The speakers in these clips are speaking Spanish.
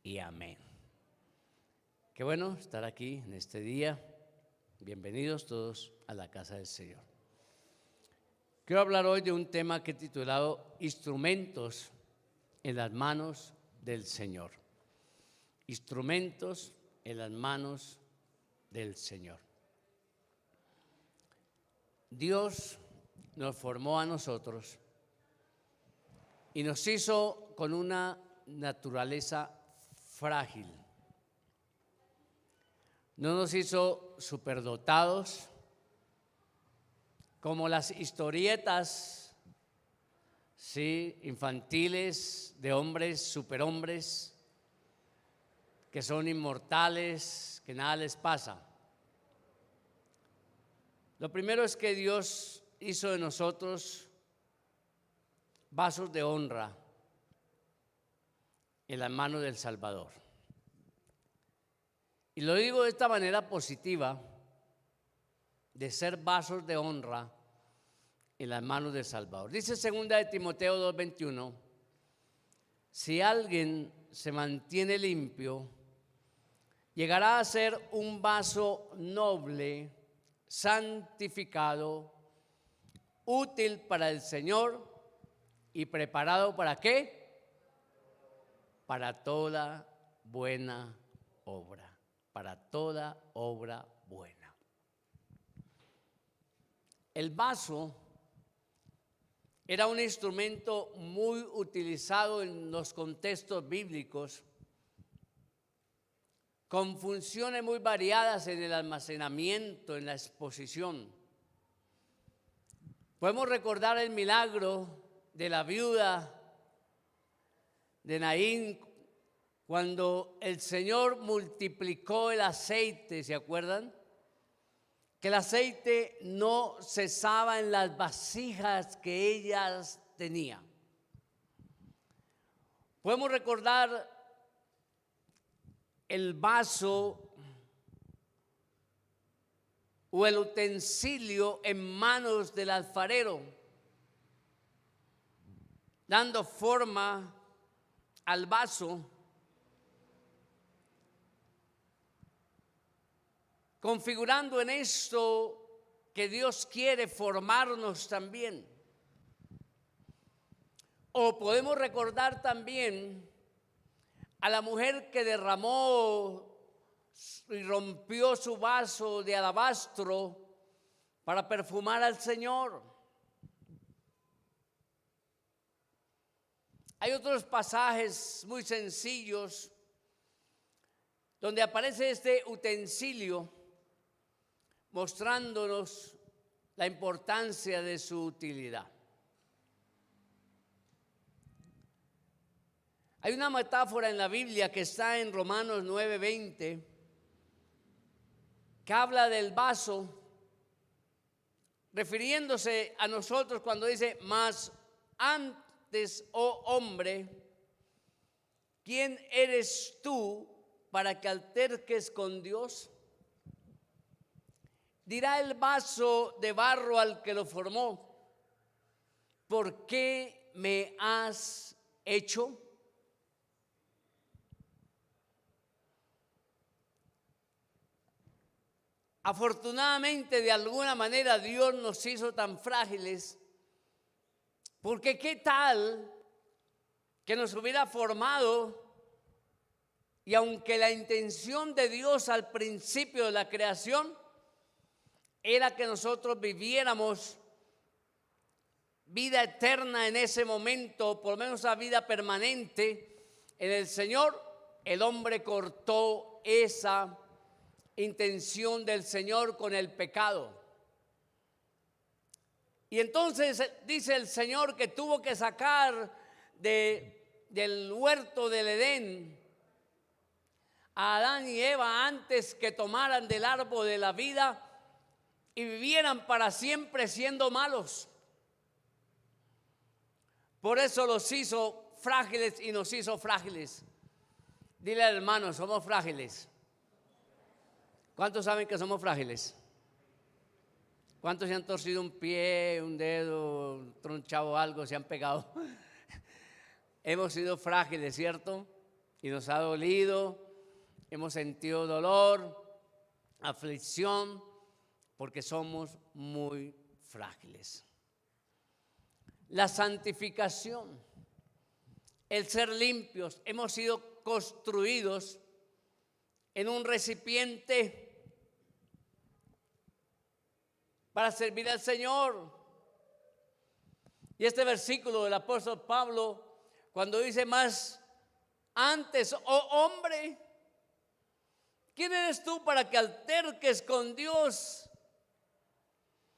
y amén. Qué bueno estar aquí en este día. Bienvenidos todos a la casa del Señor. Quiero hablar hoy de un tema que he titulado Instrumentos en las manos del Señor. Instrumentos en las manos del Señor. Dios nos formó a nosotros y nos hizo con una naturaleza frágil. No nos hizo superdotados como las historietas, ¿sí?, infantiles de hombres, superhombres, que son inmortales, que nada les pasa. Lo primero es que Dios hizo de nosotros vasos de honra en las manos del Salvador. Y lo digo de esta manera positiva, de ser vasos de honra en las manos del Salvador. Dice 2 de Timoteo 2:21, si alguien se mantiene limpio, llegará a ser un vaso noble, santificado, útil para el Señor y preparado ¿para qué? Para toda buena obra. Para toda obra buena. El vaso era un instrumento muy utilizado en los contextos bíblicos, con funciones muy variadas en el almacenamiento, en la exposición. Podemos recordar el milagro de la viuda de Naín, cuando el Señor multiplicó el aceite, ¿se acuerdan? Que el aceite no cesaba en las vasijas que ellas tenían. Podemos recordar el vaso o el utensilio en manos del alfarero, dando forma al vaso, configurando en esto que Dios quiere formarnos también. O podemos recordar también a la mujer que derramó y rompió su vaso de alabastro para perfumar al Señor. Hay otros pasajes muy sencillos donde aparece este utensilio mostrándonos la importancia de su utilidad. Hay una metáfora en la Biblia que está en Romanos 9:20 que habla del vaso, refiriéndose a nosotros cuando dice, mas antes, oh hombre, ¿quién eres tú para que alterques con Dios? Dirá el vaso de barro al que lo formó, ¿por qué me has hecho? Afortunadamente, de alguna manera, Dios nos hizo tan frágiles, porque qué tal que nos hubiera formado y aunque la intención de Dios al principio de la creación era que nosotros viviéramos vida eterna en ese momento, por lo menos la vida permanente en el Señor, el hombre cortó esa intención del Señor con el pecado. Y entonces dice el Señor que tuvo que sacar del huerto del Edén a Adán y Eva antes que tomaran del árbol de la vida y vivieran para siempre siendo malos. Por eso los hizo frágiles y nos hizo frágiles. Dile al hermano, somos frágiles. ¿Cuántos saben que somos frágiles? ¿Cuántos se han torcido un pie, un dedo, tronchado algo, se han pegado? Hemos sido frágiles, ¿cierto? y nos ha dolido, hemos sentido dolor, aflicción, porque somos muy frágiles. La santificación, el ser limpios, hemos sido construidos en un recipiente para servir al Señor. Y este versículo del apóstol Pablo, cuando dice más antes, oh hombre, ¿quién eres tú para que alterques con Dios?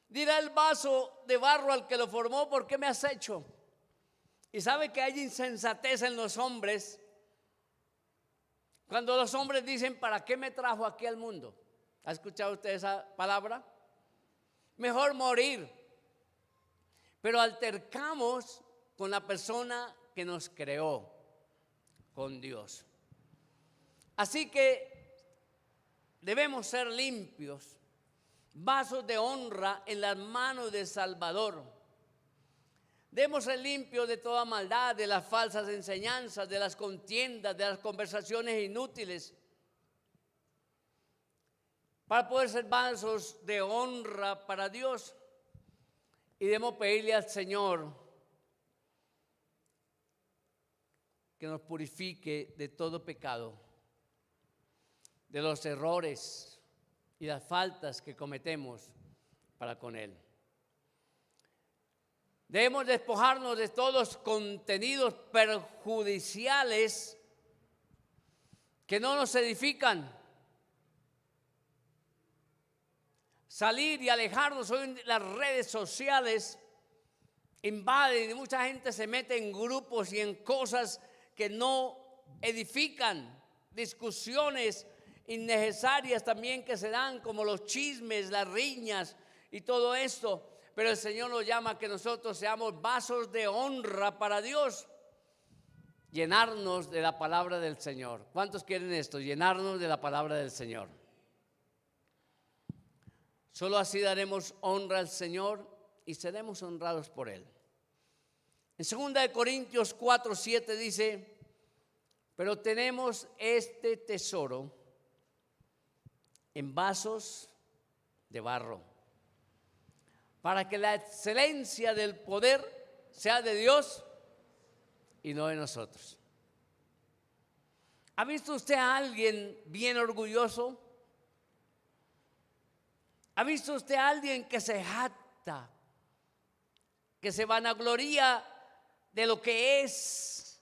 Dirá el vaso de barro al que lo formó, ¿por qué me has hecho? Y sabe que hay insensatez en los hombres cuando los hombres dicen, ¿para qué me trajo aquí al mundo? ¿Ha escuchado usted esa palabra? Mejor morir. Pero altercamos con la persona que nos creó, con Dios. Así que debemos ser limpios, vasos de honra en las manos del Salvador. Debemos ser limpios de toda maldad, de las falsas enseñanzas, de las contiendas, de las conversaciones inútiles, para poder ser vasos de honra para Dios. Y debemos pedirle al Señor que nos purifique de todo pecado, de los errores y las faltas que cometemos para con Él. Debemos despojarnos de todos los contenidos perjudiciales que no nos edifican. Salir y alejarnos. Hoy las redes sociales invaden y mucha gente se mete en grupos y en cosas que no edifican. Discusiones innecesarias también que se dan, como los chismes, las riñas y todo esto. Pero el Señor nos llama a que nosotros seamos vasos de honra para Dios. Llenarnos de la palabra del Señor. ¿Cuántos quieren esto? Llenarnos de la palabra del Señor. Solo así daremos honra al Señor y seremos honrados por Él. En 2 Corintios 4:7 dice, pero tenemos este tesoro en vasos de barro, para que la excelencia del poder sea de Dios y no de nosotros. ¿Ha visto usted a alguien bien orgulloso? ¿Ha visto usted a alguien que se jacta, que se vanagloria de lo que es?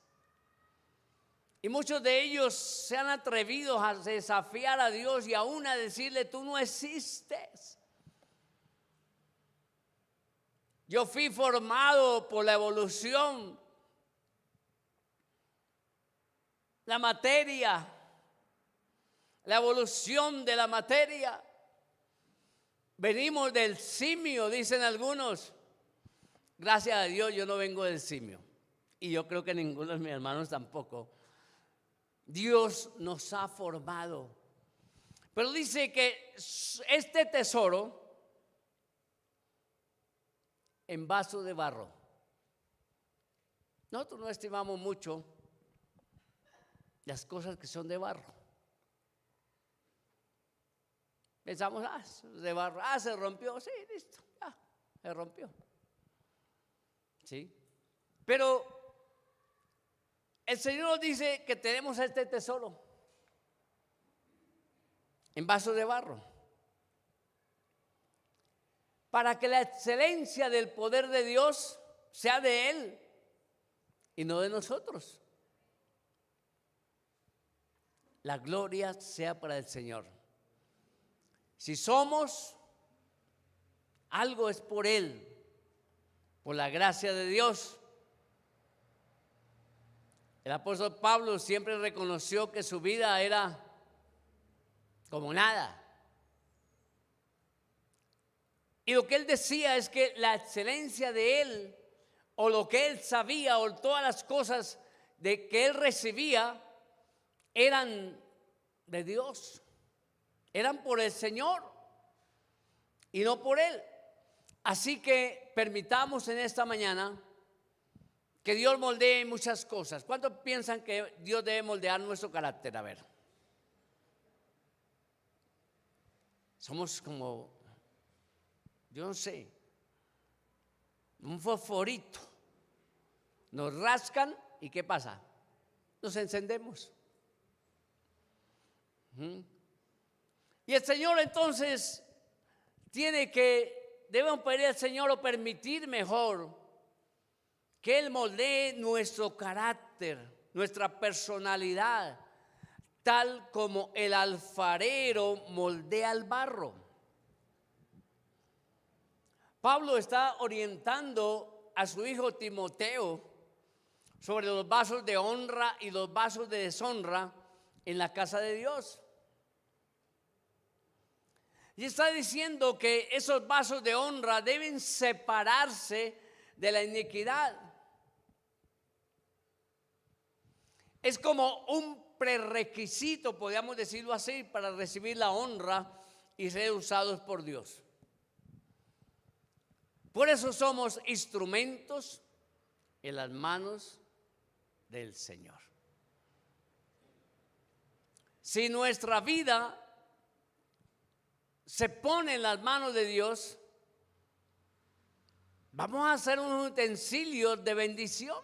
Y muchos de ellos se han atrevido a desafiar a Dios y aún a decirle, tú no existes. Yo fui formado por la evolución, la materia, la evolución de la materia. Venimos del simio, dicen algunos. Gracias a Dios yo no vengo del simio. Y yo creo que ninguno de mis hermanos tampoco. Dios nos ha formado. Pero dice que este tesoro en vaso de barro. Nosotros no estimamos mucho las cosas que son de barro. Pensamos, de barro, se rompió, sí, listo, ya, se rompió. ¿Sí? Pero el Señor nos dice que tenemos este tesoro en vasos de barro, para que la excelencia del poder de Dios sea de Él y no de nosotros. La gloria sea para el Señor. Si somos, algo es por Él, por la gracia de Dios. El apóstol Pablo siempre reconoció que su vida era como nada. Y lo que él decía es que la excelencia de él, o lo que él sabía, o todas las cosas de que él recibía, eran de Dios. Eran por el Señor y no por él. Así que permitamos en esta mañana que Dios moldee muchas cosas. ¿Cuántos piensan que Dios debe moldear nuestro carácter? A ver. Somos como, yo no sé, un fosforito. Nos rascan y ¿qué pasa? Nos encendemos. Y el Señor entonces debemos pedir al Señor o permitir mejor que Él moldee nuestro carácter, nuestra personalidad, tal como el alfarero moldea el barro. Pablo está orientando a su hijo Timoteo sobre los vasos de honra y los vasos de deshonra en la casa de Dios. Y está diciendo que esos vasos de honra deben separarse de la iniquidad. Es como un prerequisito, podríamos decirlo así, para recibir la honra y ser usados por Dios. Por eso somos instrumentos en las manos del Señor. Si nuestra vida se pone en las manos de Dios, vamos a ser un utensilio de bendición.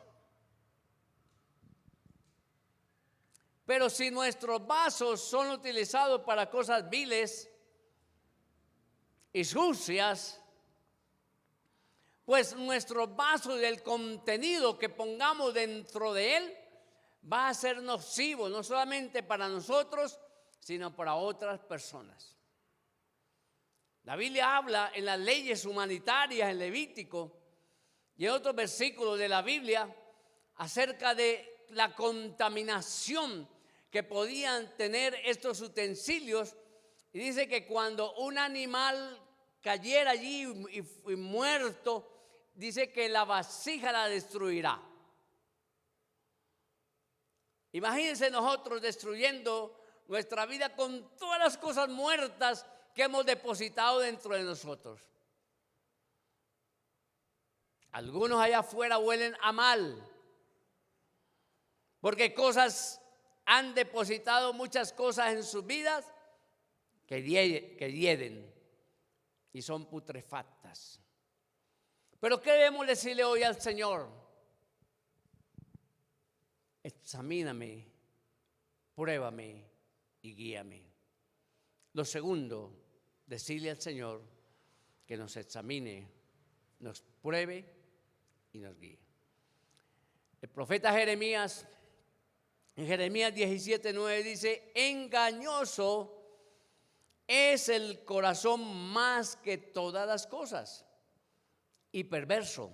Pero si nuestros vasos son utilizados para cosas viles y sucias, pues nuestros vasos, el contenido que pongamos dentro de él va a ser nocivo, no solamente para nosotros, sino para otras personas. La Biblia habla en las leyes humanitarias, en Levítico y en otros versículos de la Biblia, acerca de la contaminación que podían tener estos utensilios. Y dice que cuando un animal cayera allí y muerto, dice que la vasija la destruirá. Imagínense nosotros destruyendo nuestra vida con todas las cosas muertas que hemos depositado dentro de nosotros. Algunos allá afuera huelen a mal, porque han depositado muchas cosas en sus vidas que hieden y son putrefactas. Pero ¿qué debemos decirle hoy al Señor? Examíname, pruébame y guíame. Lo segundo, decirle al Señor que nos examine, nos pruebe y nos guíe. El profeta Jeremías, en Jeremías 17:9 dice: engañoso es el corazón más que todas las cosas y perverso.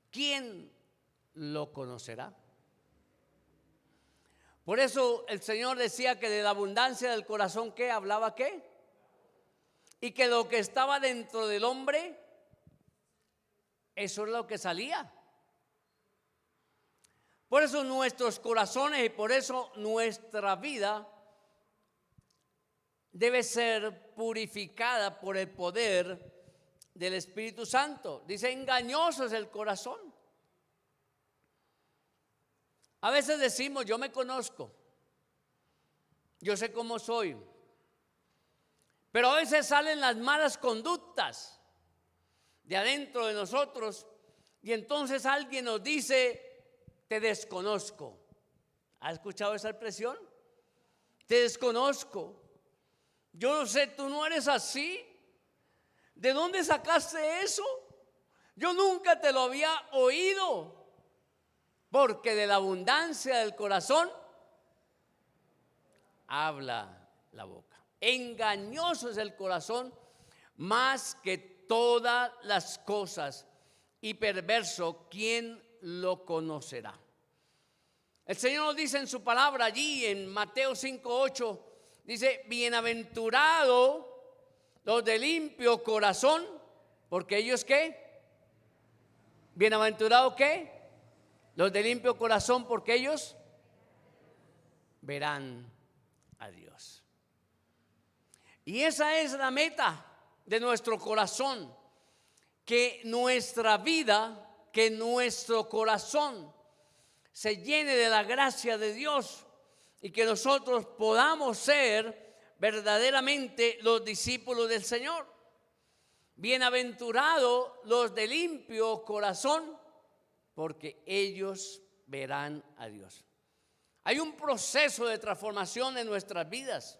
¿Quién lo conocerá? Por eso el Señor decía que de la abundancia del corazón, ¿qué? ¿Hablaba qué? Y que lo que estaba dentro del hombre, eso es lo que salía. Por eso nuestros corazones y por eso nuestra vida debe ser purificada por el poder del Espíritu Santo. Dice: engañoso es el corazón. A veces decimos: yo me conozco, yo sé cómo soy. Pero a veces salen las malas conductas de adentro de nosotros y entonces alguien nos dice: te desconozco. ¿Has escuchado esa expresión? Te desconozco. Yo no sé, tú no eres así. ¿De dónde sacaste eso? Yo nunca te lo había oído. Porque de la abundancia del corazón habla la boca. Engañoso es el corazón más que todas las cosas y perverso, ¿quién lo conocerá? El Señor nos dice en su palabra allí en Mateo 5:8, dice: bienaventurado los de limpio corazón, porque ellos ¿qué? Bienaventurado ¿qué? Los de limpio corazón, porque ellos verán a Dios. Y esa es la meta de nuestro corazón, que nuestra vida, que nuestro corazón se llene de la gracia de Dios y que nosotros podamos ser verdaderamente los discípulos del Señor. Bienaventurados los de limpio corazón, porque ellos verán a Dios. Hay un proceso de transformación en nuestras vidas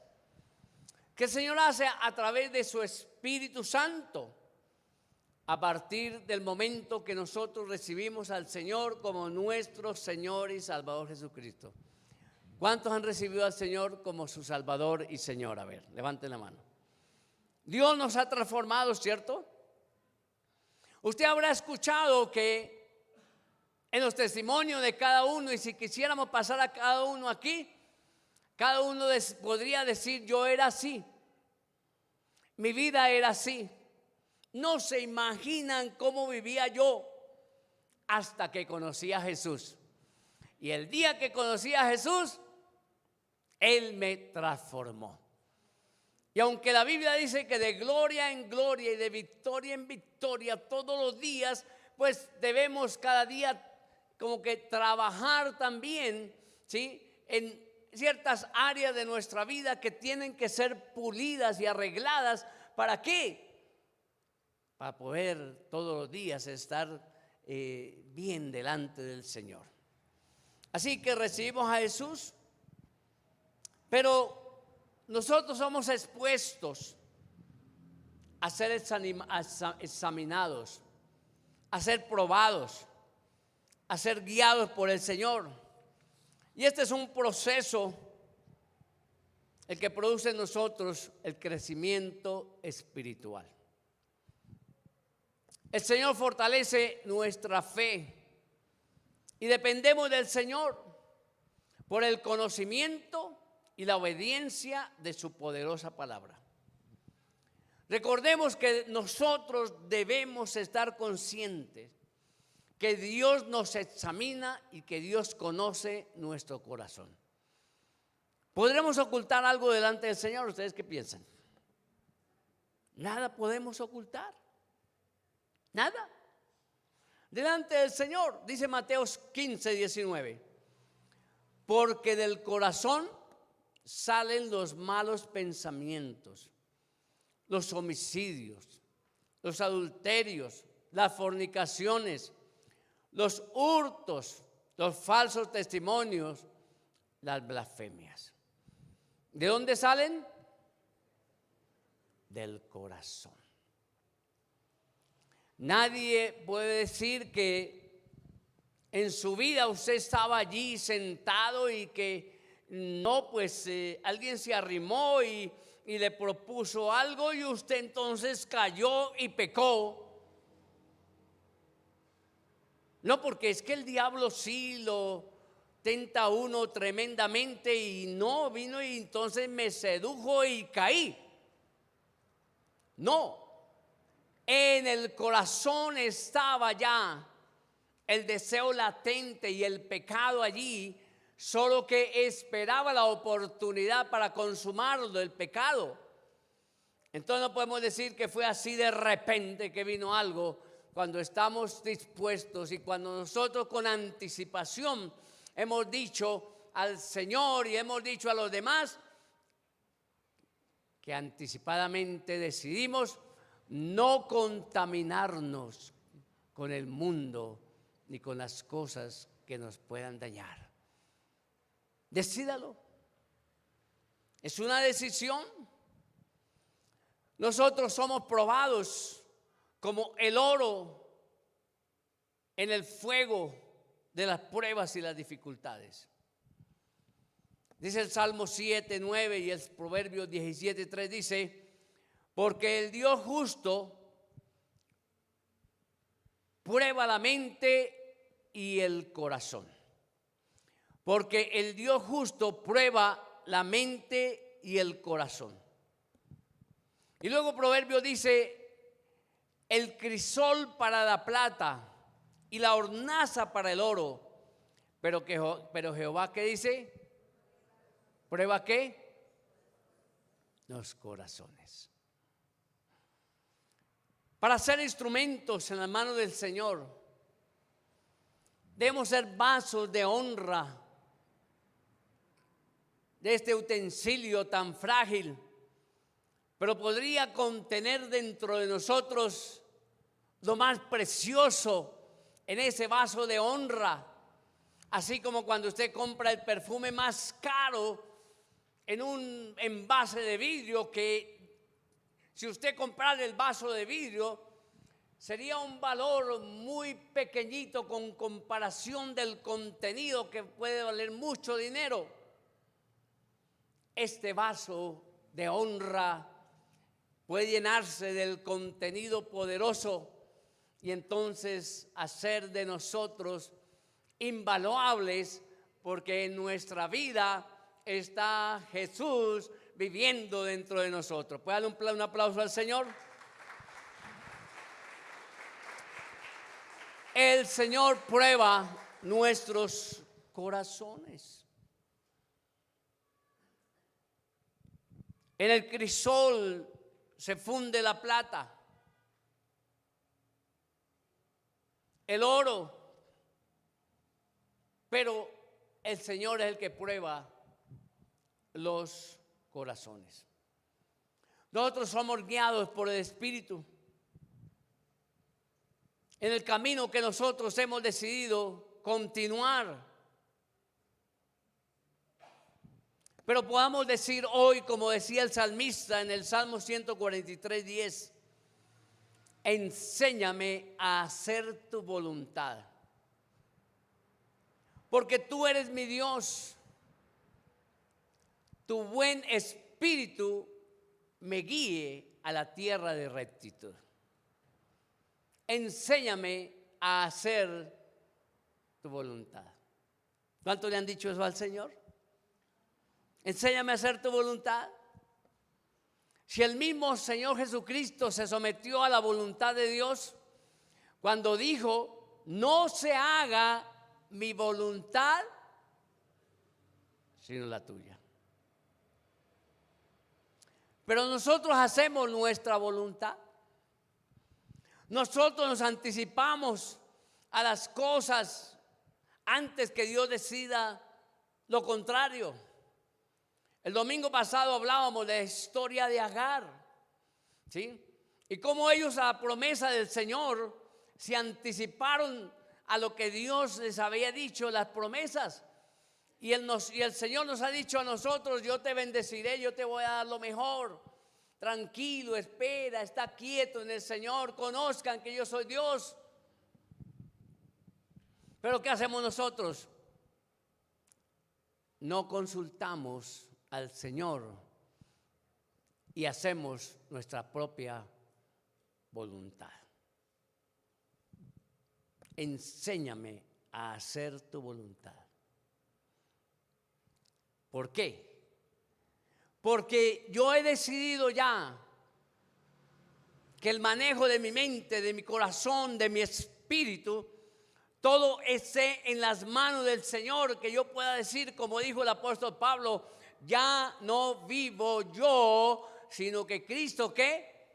que el Señor hace a través de su Espíritu Santo, a partir del momento que nosotros recibimos al Señor como nuestro Señor y Salvador Jesucristo. ¿Cuántos han recibido al Señor como su Salvador y Señor? A ver, levanten la mano. Dios nos ha transformado, ¿cierto? Usted habrá escuchado que en los testimonios de cada uno, y si quisiéramos pasar a cada uno aquí, cada uno podría decir: yo era así, mi vida era así. No se imaginan cómo vivía yo hasta que conocí a Jesús. Y el día que conocí a Jesús, Él me transformó. Y aunque la Biblia dice que de gloria en gloria y de victoria en victoria todos los días, pues debemos cada día como que trabajar también, ¿sí?, en ciertas áreas de nuestra vida que tienen que ser pulidas y arregladas. ¿Para qué? Para poder todos los días estar bien delante del Señor. Así que recibimos a Jesús, pero nosotros somos expuestos a ser examinados, a ser probados, a ser guiados por el Señor. Y este es un proceso el que produce en nosotros el crecimiento espiritual. El Señor fortalece nuestra fe y dependemos del Señor por el conocimiento y la obediencia de su poderosa palabra. Recordemos que nosotros debemos estar conscientes que Dios nos examina y que Dios conoce nuestro corazón. ¿Podremos ocultar algo delante del Señor? ¿Ustedes qué piensan? Nada podemos ocultar. Nada. Delante del Señor, dice Mateo 15:19. Porque del corazón salen los malos pensamientos, los homicidios, los adulterios, las fornicaciones, los hurtos, los falsos testimonios, las blasfemias. ¿De dónde salen? Del corazón. Nadie puede decir que en su vida usted estaba allí sentado y que no, pues alguien se arrimó y le propuso algo y usted entonces cayó y pecó. No, porque es que el diablo sí lo tenta a uno tremendamente y no, vino y entonces me sedujo y caí. No, en el corazón estaba ya el deseo latente y el pecado allí, solo que esperaba la oportunidad para consumarlo, el pecado. Entonces no podemos decir que fue así de repente que vino algo. Cuando estamos dispuestos y cuando nosotros con anticipación hemos dicho al Señor y hemos dicho a los demás que anticipadamente decidimos no contaminarnos con el mundo ni con las cosas que nos puedan dañar. Decídalo. Es una decisión. Nosotros somos probados como el oro en el fuego de las pruebas y las dificultades. Dice el Salmo 7:9 y el Proverbio 17:3 dice: porque el Dios justo prueba la mente y el corazón. Porque el Dios justo prueba la mente y el corazón. Y luego Proverbio dice: el crisol para la plata y la hornaza para el oro. Pero Jehová, ¿qué dice? ¿Prueba qué? Los corazones. Para ser instrumentos en la mano del Señor, Debemos ser vasos de honra de este utensilio tan frágil, pero podría contener dentro de nosotros lo más precioso en ese vaso de honra. Así como cuando usted compra el perfume más caro en un envase de vidrio, que si usted comprara el vaso de vidrio sería un valor muy pequeñito con comparación del contenido, que puede valer mucho dinero. Este vaso de honra puede llenarse del contenido poderoso y entonces hacer de nosotros invaluables, porque en nuestra vida está Jesús viviendo dentro de nosotros. ¿Puede darle un aplauso al Señor? El Señor prueba nuestros corazones. En el crisol se funde la plata, el oro, pero el Señor es el que prueba los corazones. Nosotros somos guiados por el Espíritu en el camino que nosotros hemos decidido continuar. Pero podamos decir hoy, como decía el salmista en el Salmo 143:10, enséñame a hacer tu voluntad, porque tú eres mi Dios. Tu buen espíritu me guíe a la tierra de rectitud. Enséñame a hacer tu voluntad. ¿Cuánto le han dicho eso al Señor? Enséñame a hacer tu voluntad. Si el mismo Señor Jesucristo se sometió a la voluntad de Dios cuando dijo, no se haga mi voluntad sino la tuya. Pero nosotros hacemos nuestra voluntad. Nosotros nos anticipamos a las cosas antes que Dios decida lo contrario. El domingo pasado hablábamos de la historia de Agar, ¿sí? Y cómo ellos a la promesa del Señor se anticiparon a lo que Dios les había dicho, las promesas. Y el Señor nos ha dicho a nosotros, yo te bendeciré, yo te voy a dar lo mejor. Tranquilo, espera, está quieto en el Señor, conozcan que yo soy Dios. Pero ¿qué hacemos nosotros? No consultamos al Señor y hacemos nuestra propia voluntad. Enséñame a hacer tu voluntad. ¿Por qué? Porque yo he decidido ya que el manejo de mi mente, de mi corazón, de mi espíritu, todo esté en las manos del Señor, que yo pueda decir, como dijo el apóstol Pablo, ya no vivo yo, sino que Cristo, ¿qué?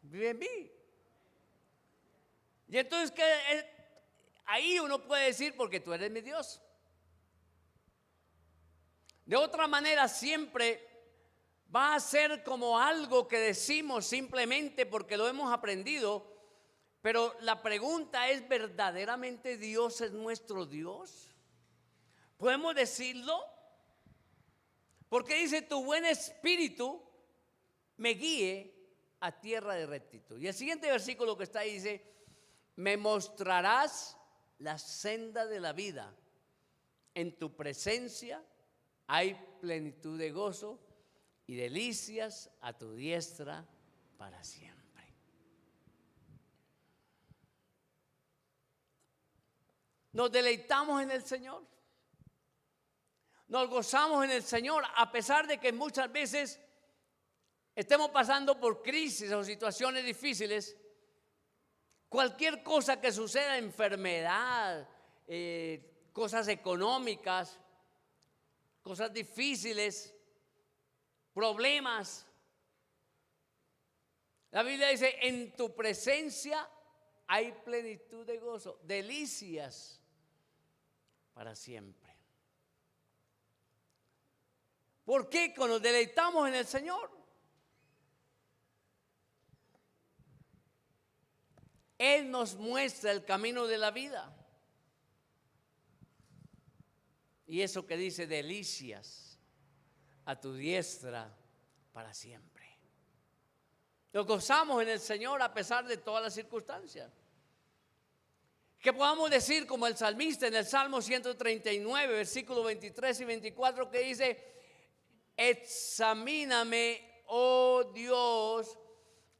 Vive en mí. Y entonces ahí uno puede decir, porque tú eres mi Dios. De otra manera siempre va a ser como algo que decimos simplemente porque lo hemos aprendido, pero la pregunta es, ¿verdaderamente Dios es nuestro Dios? ¿Podemos decirlo? Porque dice, tu buen espíritu me guíe a tierra de rectitud. Y el siguiente versículo que está ahí dice, me mostrarás la senda de la vida. En tu presencia hay plenitud de gozo y delicias a tu diestra para siempre. Nos deleitamos en el Señor. Nos gozamos en el Señor, a pesar de que muchas veces estemos pasando por crisis o situaciones difíciles. Cualquier cosa que suceda, enfermedad, cosas económicas, cosas difíciles, problemas. La Biblia dice, en tu presencia hay plenitud de gozo, delicias para siempre. ¿Por qué? Cuando nos deleitamos en el Señor, Él nos muestra el camino de la vida. Y eso que dice, delicias a tu diestra para siempre. Nos gozamos en el Señor a pesar de todas las circunstancias. Que podamos decir como el salmista en el Salmo 139, versículos 23 y 24, que dice: examíname, oh Dios,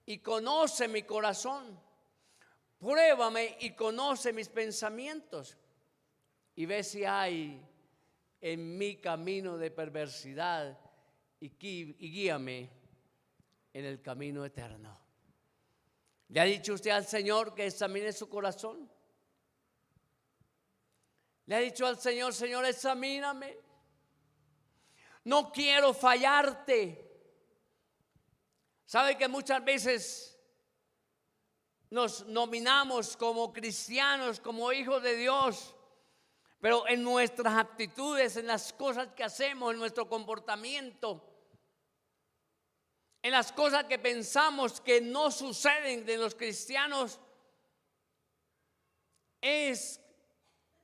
y conoce mi corazón. Pruébame y conoce mis pensamientos. Y ve si hay en mi camino de perversidad y guíame en el camino eterno. ¿Le ha dicho usted al Señor que examine su corazón? ¿Le ha dicho al Señor: Señor, examíname? No quiero fallarte. ¿Sabe que muchas veces nos nominamos como cristianos, como hijos de Dios, pero en nuestras actitudes, en las cosas que hacemos, en nuestro comportamiento, en las cosas que pensamos que no suceden de los cristianos, es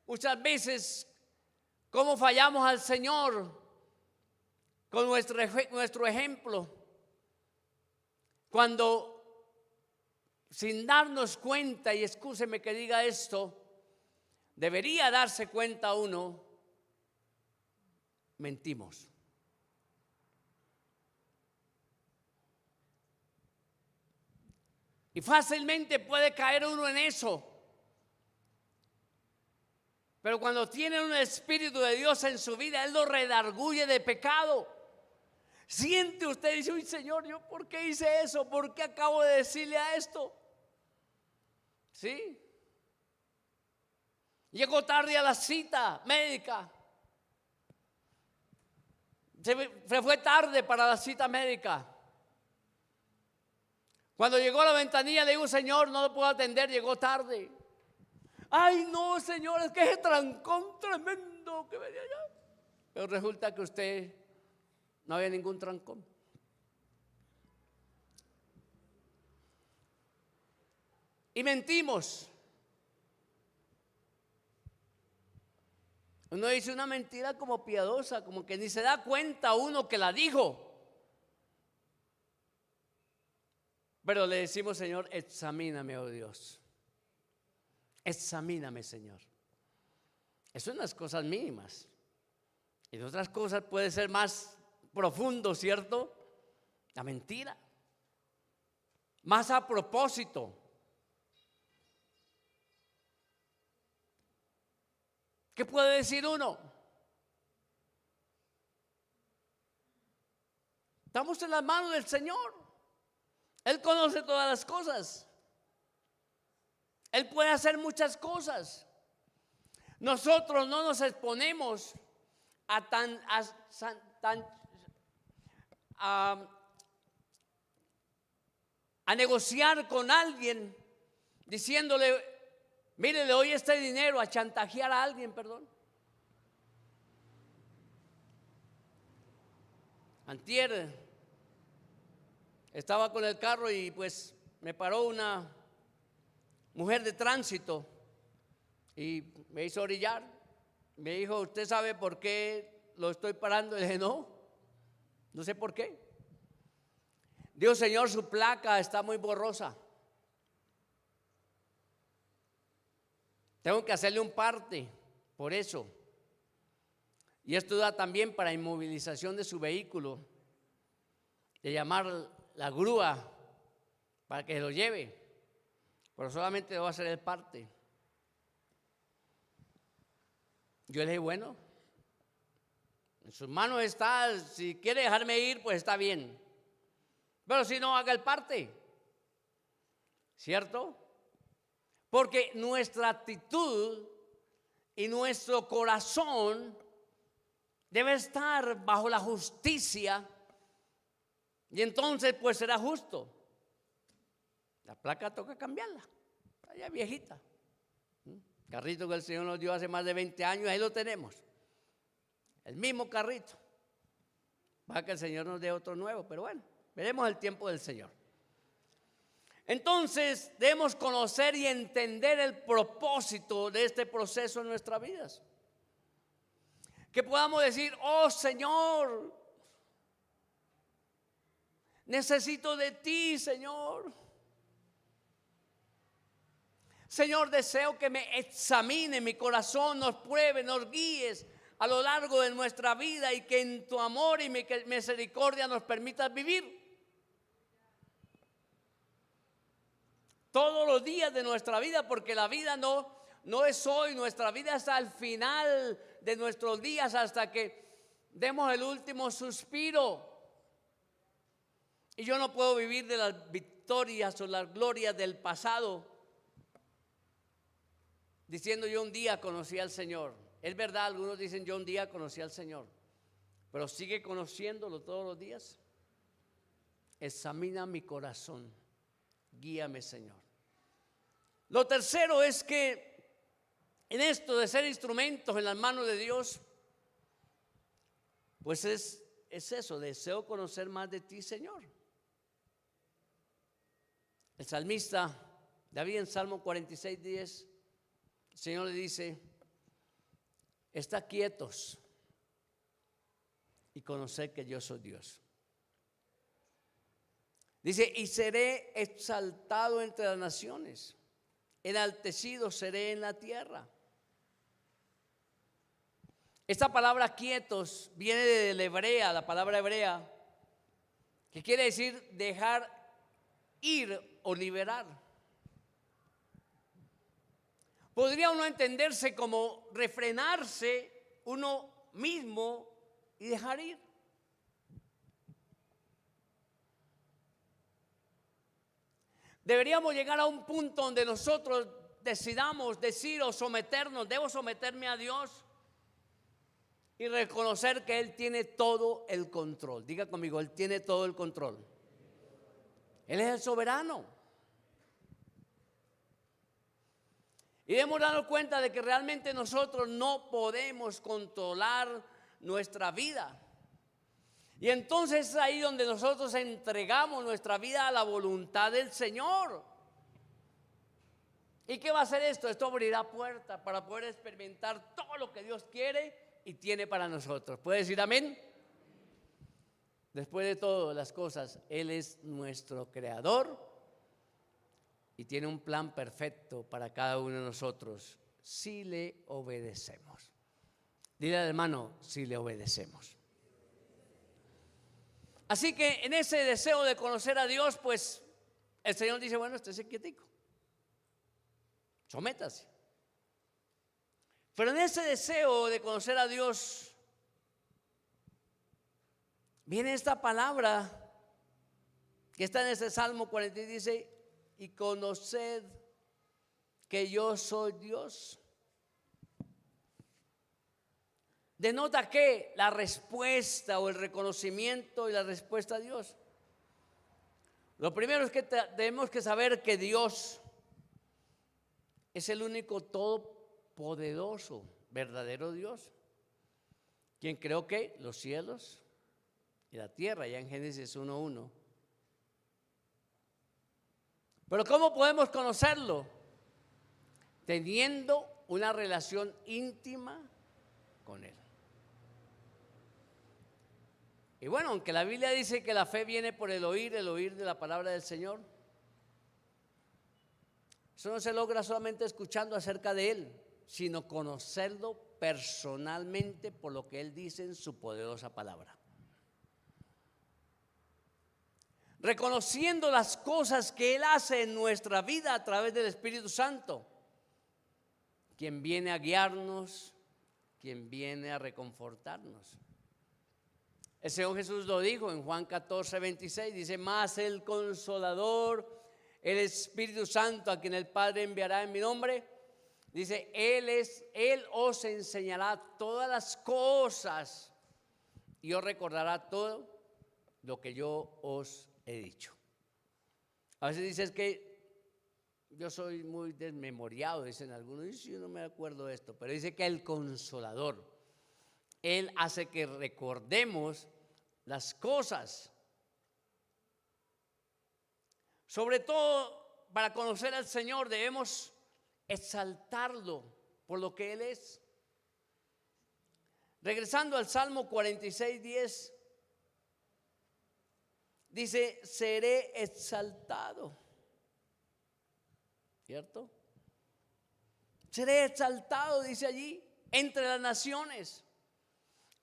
muchas veces cómo fallamos al Señor con nuestro ejemplo? Cuando, sin darnos cuenta, y excúseme que diga esto, debería darse cuenta uno, mentimos. Y fácilmente puede caer uno en eso. Pero cuando tiene un Espíritu de Dios en su vida, Él lo redarguye de pecado. Siente usted y dice: uy, Señor, ¿yo por qué hice eso? ¿Por qué acabo de decirle a esto? ¿Sí? Llegó tarde a la cita médica. Se fue tarde para la cita médica. Cuando llegó a la ventanilla le digo: Señor, no lo puedo atender, llegó tarde. Ay, no, Señor, es que ese trancón tremendo que venía allá. Pero resulta que usted no había ningún trancón. Y mentimos. Uno dice una mentira como piadosa, como que ni se da cuenta uno que la dijo. Pero le decimos: Señor, examíname, oh Dios. Examíname, Señor. Eso son las cosas mínimas. Y en otras cosas puede ser más profundo, ¿cierto? La mentira. Más a propósito. ¿Qué puede decir uno? Estamos en las manos del Señor. Él conoce todas las cosas. Él puede hacer muchas cosas. Nosotros no nos exponemos a negociar con alguien diciéndole: mire, le doy este dinero, a chantajear a alguien, perdón. Antier estaba con el carro y pues me paró una mujer de tránsito y me hizo orillar. Me dijo: ¿usted sabe por qué lo estoy parando? Le dije: no sé por qué. Dios: Señor, su placa está muy borrosa. Tengo que hacerle un parte por eso. Y esto da también para inmovilización de su vehículo, de llamar la grúa para que lo lleve. Pero solamente le voy a hacer el parte. Yo le dije: bueno, en sus manos está. Si quiere dejarme ir, pues está bien. Pero si no, haga el parte. ¿Cierto? Porque nuestra actitud y nuestro corazón debe estar bajo la justicia. Y entonces pues será justo. La placa toca cambiarla. ya viejita. Carrito que el Señor nos dio hace más de 20 años, ahí lo tenemos. El mismo carrito. Va que el Señor nos dé otro nuevo, pero bueno, veremos el tiempo del Señor. Entonces, debemos conocer y entender el propósito de este proceso en nuestras vidas. Que podamos decir, oh Señor, necesito de ti, Señor. Señor, deseo que me examine mi corazón, nos pruebe, nos guíes a lo largo de nuestra vida y que en tu amor y misericordia nos permitas vivir todos los días de nuestra vida, porque la vida no es hoy, nuestra vida es al final de nuestros días hasta que demos el último suspiro. Y yo no puedo vivir de las victorias o las glorias del pasado diciendo yo un día conocí al Señor. Es verdad, algunos dicen yo un día conocí al Señor, pero sigue conociéndolo todos los días. Examina mi corazón, guíame, Señor. Lo tercero es que en esto de ser instrumentos en las manos de Dios, pues es eso, deseo conocer más de ti, Señor. El salmista David en Salmo 46:10, el Señor le dice, está quietos y conocer que yo soy Dios. Dice, y seré exaltado entre las naciones, enaltecido seré en la tierra. Esta palabra quietos viene del hebrea, la palabra hebrea, que quiere decir dejar ir o liberar. Podría uno entenderse como refrenarse uno mismo y dejar ir. Deberíamos llegar a un punto donde nosotros decidamos decir o someternos, debo someterme a Dios y reconocer que Él tiene todo el control. Diga conmigo, Él tiene todo el control. Él es el soberano. Y debemos darnos cuenta de que realmente nosotros no podemos controlar nuestra vida. Y entonces es ahí donde nosotros entregamos nuestra vida a la voluntad del Señor. ¿Y qué va a hacer esto? Esto abrirá puertas para poder experimentar todo lo que Dios quiere y tiene para nosotros. ¿Puede decir amén? Después de todas las cosas, Él es nuestro creador y tiene un plan perfecto para cada uno de nosotros si le obedecemos. Dile al hermano, si le obedecemos. Así que en ese deseo de conocer a Dios, pues el Señor dice, bueno, estése quietico, sométase. Pero en ese deseo de conocer a Dios, viene esta palabra que está en ese Salmo 40 y dice, y conoced que yo soy Dios. Denota que la respuesta o el reconocimiento y la respuesta a Dios. Lo primero es que tenemos que saber que Dios es el único todopoderoso, verdadero Dios, quien creó que los cielos y la tierra, ya en Génesis 1:1. Pero ¿cómo podemos conocerlo? Teniendo una relación íntima con Él. Y bueno, aunque la Biblia dice que la fe viene por el oír de la palabra del Señor, eso no se logra solamente escuchando acerca de Él, sino conocerlo personalmente por lo que Él dice en su poderosa palabra. Reconociendo las cosas que Él hace en nuestra vida a través del Espíritu Santo, quien viene a guiarnos, quien viene a reconfortarnos. El Señor Jesús lo dijo en Juan 14:26, dice, mas el Consolador, el Espíritu Santo, a quien el Padre enviará en mi nombre, dice, Él os enseñará todas las cosas y os recordará todo lo que yo os he dicho. A veces dices que yo soy muy desmemoriado, dicen algunos, y yo no me acuerdo de esto, pero dice que el Consolador, Él hace que recordemos las cosas. Sobre todo, para conocer al Señor debemos exaltarlo por lo que Él es. Regresando al Salmo 46:10, dice, seré exaltado. ¿Cierto? Seré exaltado, dice allí, entre las naciones.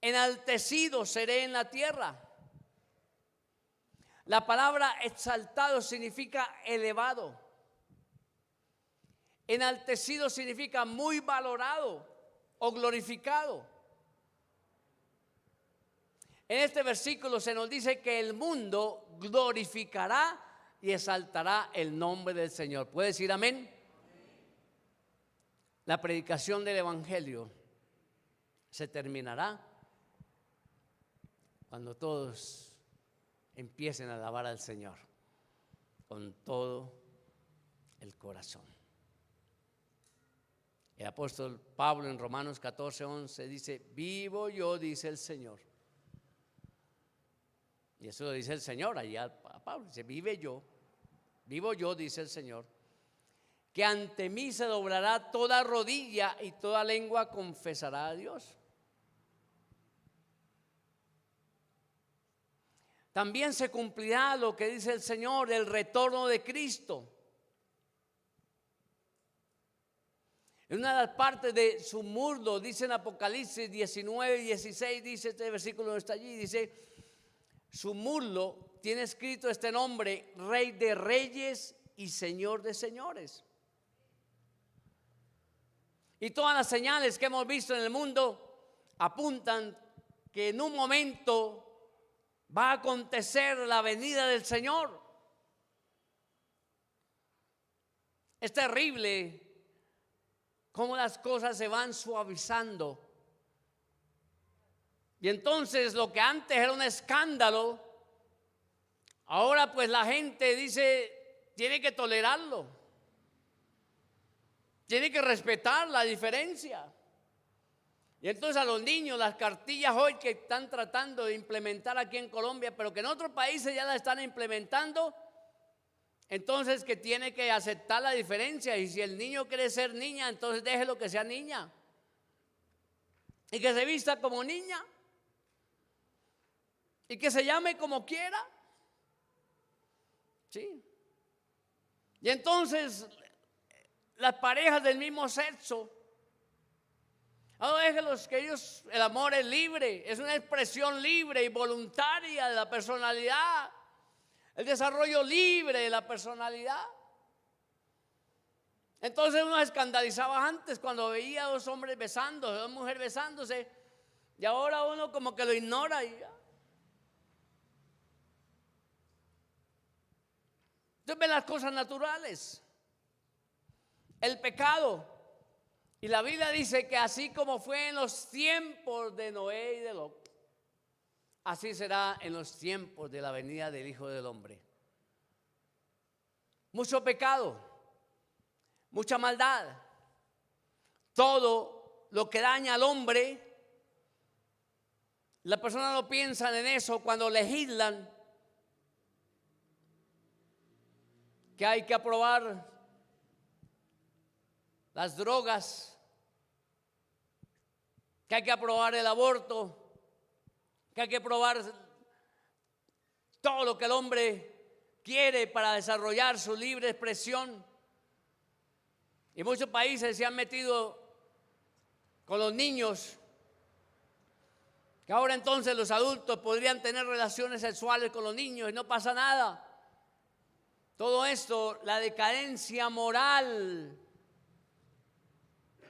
Enaltecido seré en la tierra. La palabra exaltado significa elevado. Enaltecido significa muy valorado o glorificado. En este versículo se nos dice que el mundo glorificará y exaltará el nombre del Señor. ¿Puede decir amén? La predicación del Evangelio se terminará cuando todos empiecen a alabar al Señor con todo el corazón. El apóstol Pablo en Romanos 14:11 dice, vivo yo, dice el Señor. Y eso lo dice el Señor allá a Pablo, dice, vivo yo, dice el Señor, que ante mí se doblará toda rodilla y toda lengua confesará a Dios. También se cumplirá lo que dice el Señor, el retorno de Cristo. En una de las partes de su muslo, dice en Apocalipsis 19:16, dice este versículo no está allí, dice, su muslo tiene escrito este nombre, Rey de Reyes y Señor de Señores. Y todas las señales que hemos visto en el mundo apuntan que en un momento va a acontecer la venida del Señor. Es terrible cómo las cosas se van suavizando. Y entonces lo que antes era un escándalo, ahora pues la gente dice, tiene que tolerarlo, tiene que respetar la diferencia. Y entonces a los niños, las cartillas hoy que están tratando de implementar aquí en Colombia, pero que en otros países ya la están implementando, entonces que tiene que aceptar la diferencia. Y si el niño quiere ser niña, entonces déjelo que sea niña y que se vista como niña y que se llame como quiera. ¿Sí? Y entonces las parejas del mismo sexo, déjenlos que ellos, el amor es libre, es una expresión libre y voluntaria de la personalidad, el desarrollo libre de la personalidad. Entonces uno se escandalizaba antes cuando veía a dos hombres besándose, dos mujeres besándose, y ahora uno como que lo ignora y ya. Entonces ven las cosas naturales, el pecado. Y la Biblia dice que así como fue en los tiempos de Noé y de Lot, así será en los tiempos de la venida del Hijo del Hombre. Mucho pecado, mucha maldad, todo lo que daña al hombre. Las personas no piensan en eso cuando legislan que hay que aprobar las drogas, que hay que aprobar el aborto, que hay que aprobar todo lo que el hombre quiere para desarrollar su libre expresión. Y muchos países se han metido con los niños, que ahora entonces los adultos podrían tener relaciones sexuales con los niños y no pasa nada. Todo esto, la decadencia moral.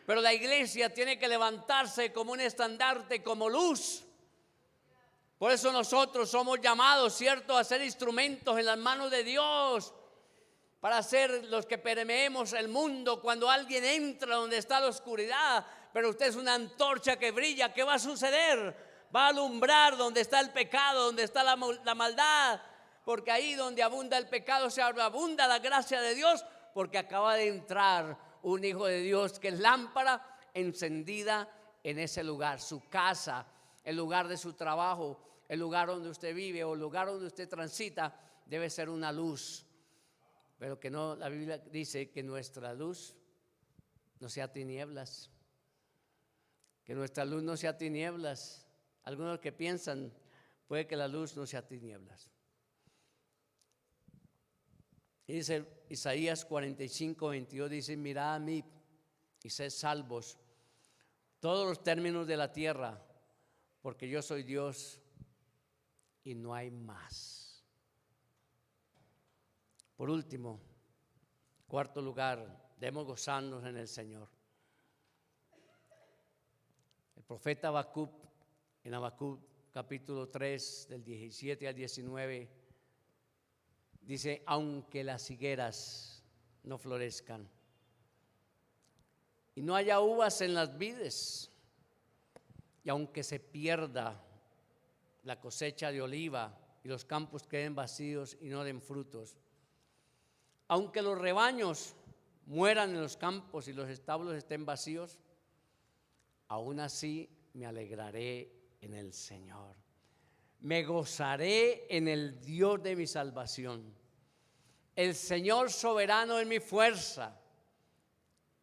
Pero la iglesia tiene que levantarse como un estandarte, como luz. Por eso nosotros somos llamados, ¿cierto?, a ser instrumentos en las manos de Dios, para ser los que permeemos el mundo. Cuando alguien entra donde está la oscuridad, pero usted es una antorcha que brilla, ¿qué va a suceder? Va a alumbrar donde está el pecado, donde está la maldad, porque ahí donde abunda el pecado, se abunda la gracia de Dios. Porque acaba de entrar un hijo de Dios que es lámpara encendida en ese lugar, su casa, el lugar de su trabajo, el lugar donde usted vive o el lugar donde usted transita, debe ser una luz. Pero que no, la Biblia dice que nuestra luz no sea tinieblas. Que nuestra luz no sea tinieblas. Algunos que piensan, puede que la luz no sea tinieblas. Y dice Isaías 45:22, dice: mirad a mí y sed salvos todos los términos de la tierra, porque yo soy Dios y no hay más. Por último, cuarto lugar, debemos gozarnos en el Señor. El profeta Habacuc, en Habacuc capítulo 3, del 17 al 19, dice: aunque las higueras no florezcan y no haya uvas en las vides, y aunque se pierda la cosecha de oliva y los campos queden vacíos y no den frutos, aunque los rebaños mueran en los campos y los establos estén vacíos, aún así me alegraré en el Señor. Me gozaré en el Dios de mi salvación. El Señor soberano es mi fuerza.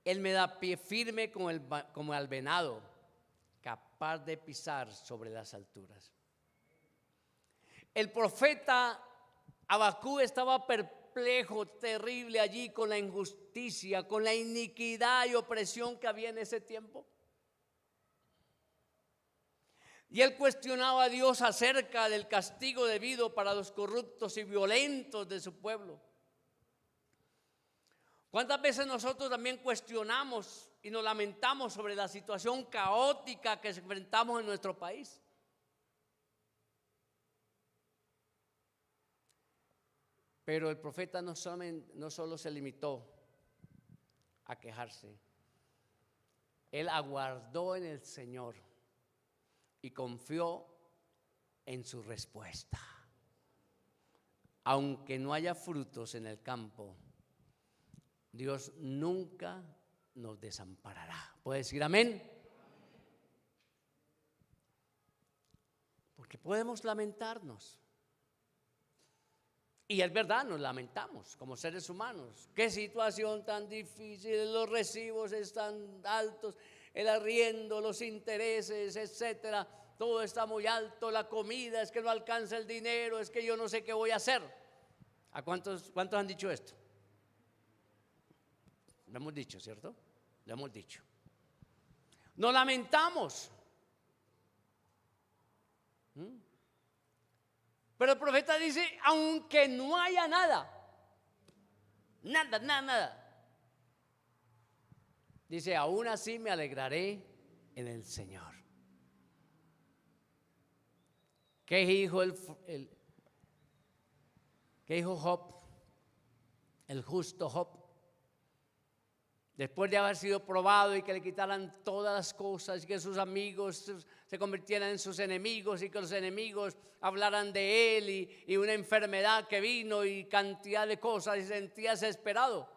Él me da pie firme como al venado, capaz de pisar sobre las alturas. El profeta Habacuc estaba perplejo, terrible allí con la injusticia, con la iniquidad y opresión que había en ese tiempo. Y él cuestionaba a Dios acerca del castigo debido para los corruptos y violentos de su pueblo. ¿Cuántas veces nosotros también cuestionamos y nos lamentamos sobre la situación caótica que enfrentamos en nuestro país? Pero el profeta no solo se limitó a quejarse, él aguardó en el Señor y confió en su respuesta. Aunque no haya frutos en el campo, Dios nunca nos desamparará. ¿Puede decir amén? Porque podemos lamentarnos. Y es verdad, nos lamentamos como seres humanos. Qué situación tan difícil, los recibos están altos, el arriendo, los intereses, etcétera. Todo está muy alto, la comida, es que no alcanza el dinero, es que yo no sé qué voy a hacer. ¿A cuántos han dicho esto? Lo hemos dicho, ¿cierto? Lo hemos dicho. Nos lamentamos. Pero el profeta dice: aunque no haya nada, dice: aún así me alegraré en el Señor. ¿Qué dijo Job? El justo Job. Después de haber sido probado y que le quitaran todas las cosas, y que sus amigos se convirtieran en sus enemigos, y que los enemigos hablaran de él, y una enfermedad que vino y cantidad de cosas, y se sentía desesperado.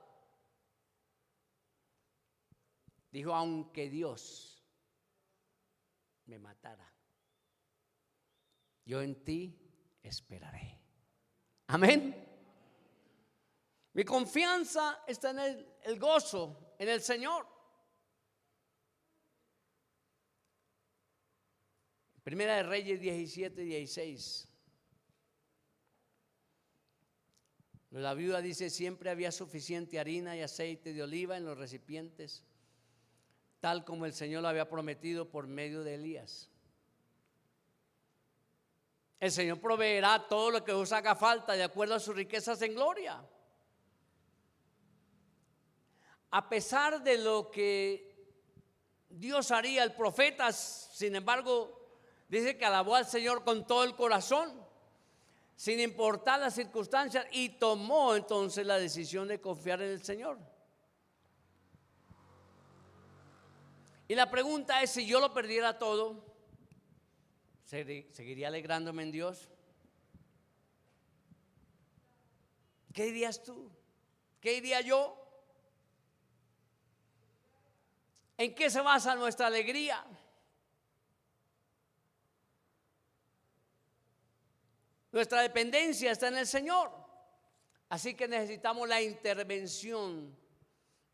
Dijo: aunque Dios me matara, yo en ti esperaré. Amén. Mi confianza está en el gozo, en el Señor. Primera de Reyes 17:16. La viuda dice: siempre había suficiente harina y aceite de oliva en los recipientes, tal como el Señor lo había prometido por medio de Elías. El Señor proveerá todo lo que os haga falta de acuerdo a sus riquezas en gloria. A pesar de lo que Dios haría, el profeta, sin embargo, dice que alabó al Señor con todo el corazón, sin importar las circunstancias, y tomó entonces la decisión de confiar en el Señor. Y la pregunta es: si yo lo perdiera todo, ¿seguiría alegrándome en Dios? ¿Qué dirías tú? ¿Qué diría yo? ¿En qué se basa nuestra alegría? Nuestra dependencia está en el Señor. Así que necesitamos la intervención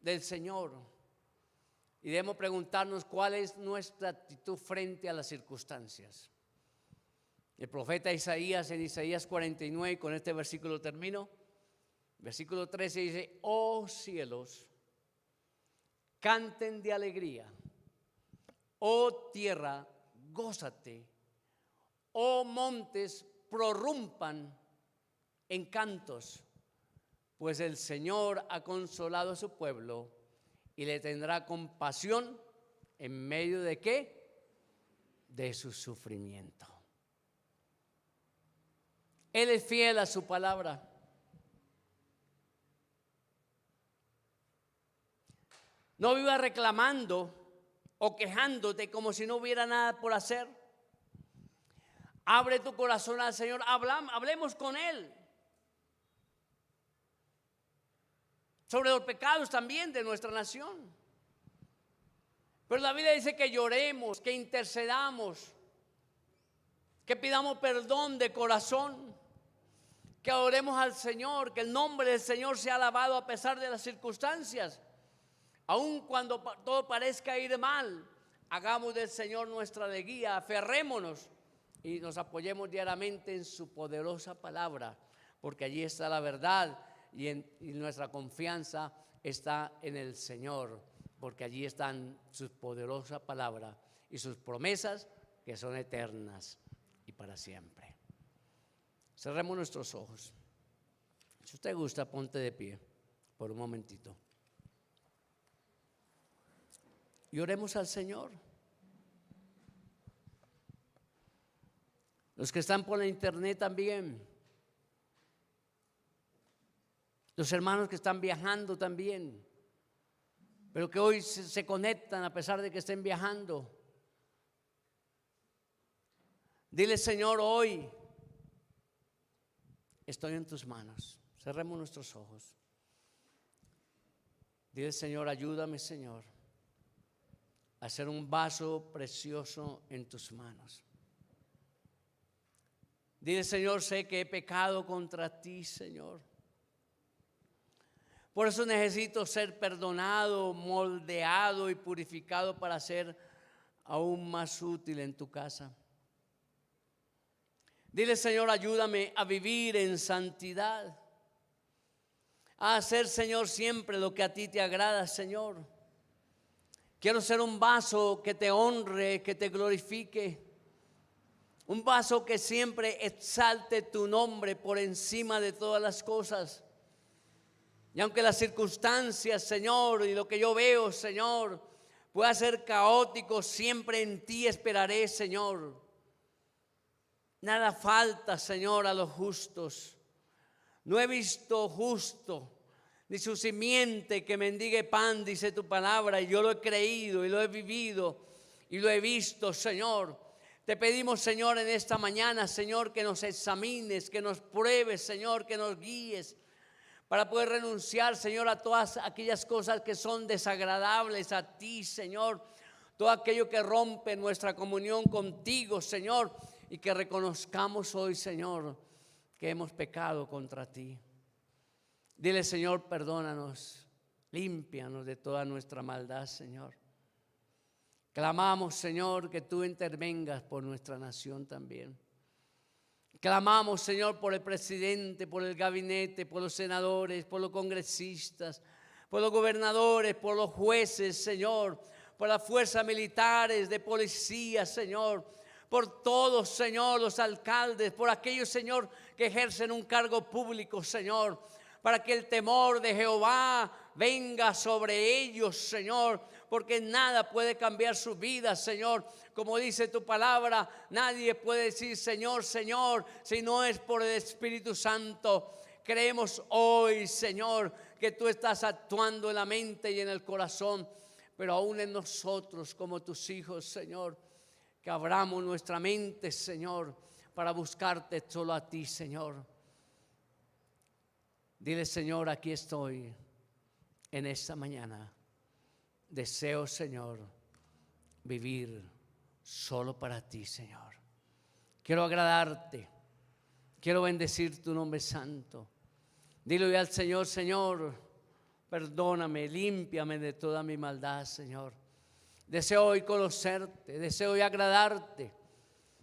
del Señor. Y debemos preguntarnos cuál es nuestra actitud frente a las circunstancias. El profeta Isaías, en Isaías 49, con este versículo termino. Versículo 13 dice: oh cielos, canten de alegría. Oh tierra, gózate. Oh montes, prorrumpan en cantos. Pues el Señor ha consolado a su pueblo y le tendrá compasión en medio de ¿qué? De su sufrimiento. Él es fiel a su palabra. No vivas reclamando o quejándote como si no hubiera nada por hacer. Abre tu corazón al Señor, hablemos con Él. Sobre los pecados también de nuestra nación. Pero la Biblia dice que lloremos, que intercedamos, que pidamos perdón de corazón, que oremos al Señor, que el nombre del Señor sea alabado a pesar de las circunstancias. Aun cuando todo parezca ir mal, hagamos del Señor nuestra alegría, aferrémonos y nos apoyemos diariamente en su poderosa palabra, porque allí está la verdad y nuestra confianza está en el Señor, porque allí están su poderosa palabra y sus promesas que son eternas y para siempre. Cerremos nuestros ojos. Si usted gusta, ponte de pie por un momentito. Y oremos al Señor. Los que están por la internet también. Los hermanos que están viajando también. Pero que hoy se conectan a pesar de que estén viajando. Dile: Señor, hoy estoy en tus manos. Cerremos nuestros ojos. Dile: Señor, ayúdame, Señor, a ser un vaso precioso en tus manos. Dile: Señor, sé que he pecado contra ti, Señor. Por eso necesito ser perdonado, moldeado y purificado para ser aún más útil en tu casa. Dile: Señor, ayúdame a vivir en santidad, a hacer, Señor, siempre lo que a ti te agrada, Señor. Quiero ser un vaso que te honre, que te glorifique. Un vaso que siempre exalte tu nombre por encima de todas las cosas. Y aunque las circunstancias, Señor, y lo que yo veo, Señor, pueda ser caótico, siempre en ti esperaré, Señor. Nada falta, Señor, a los justos. No he visto justo ni su simiente que mendigue pan, dice tu palabra, y yo lo he creído y lo he vivido y lo he visto, Señor. Te pedimos, Señor, en esta mañana, Señor, que nos examines, que nos pruebes, Señor, que nos guíes, para poder renunciar, Señor, a todas aquellas cosas que son desagradables a ti, Señor. Todo aquello que rompe nuestra comunión contigo, Señor, y que reconozcamos hoy, Señor, que hemos pecado contra ti. Dile: Señor, perdónanos, límpianos de toda nuestra maldad, Señor. Clamamos, Señor, que tú intervengas por nuestra nación también. Clamamos, Señor, por el presidente, por el gabinete, por los senadores, por los congresistas, por los gobernadores, por los jueces, Señor, por las fuerzas militares, de policía, Señor, por todos, Señor, los alcaldes, por aquellos, Señor, que ejercen un cargo público, Señor, para que el temor de Jehová venga sobre ellos, Señor, porque nada puede cambiar su vida, Señor. Como dice tu palabra, nadie puede decir Señor, Señor, si no es por el Espíritu Santo. Creemos hoy, Señor, que tú estás actuando en la mente y en el corazón, pero aún en nosotros como tus hijos, Señor, que abramos nuestra mente, Señor, para buscarte solo a ti, Señor. Dile: Señor, aquí estoy en esta mañana. deseo, Señor, vivir solo para ti, Señor. Quiero agradarte, quiero bendecir tu nombre santo. Dile hoy al Señor: Señor, perdóname, límpiame de toda mi maldad, Señor. Deseo hoy conocerte, deseo hoy agradarte.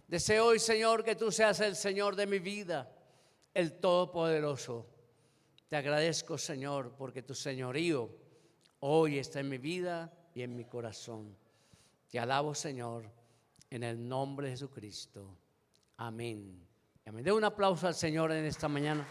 Deseo hoy, Señor, que tú seas el Señor de mi vida, el Todopoderoso. Te agradezco, Señor, porque tu señorío hoy está en mi vida y en mi corazón. Te alabo, Señor, en el nombre de Jesucristo. Amén. Amén. Dé un aplauso al Señor en esta mañana.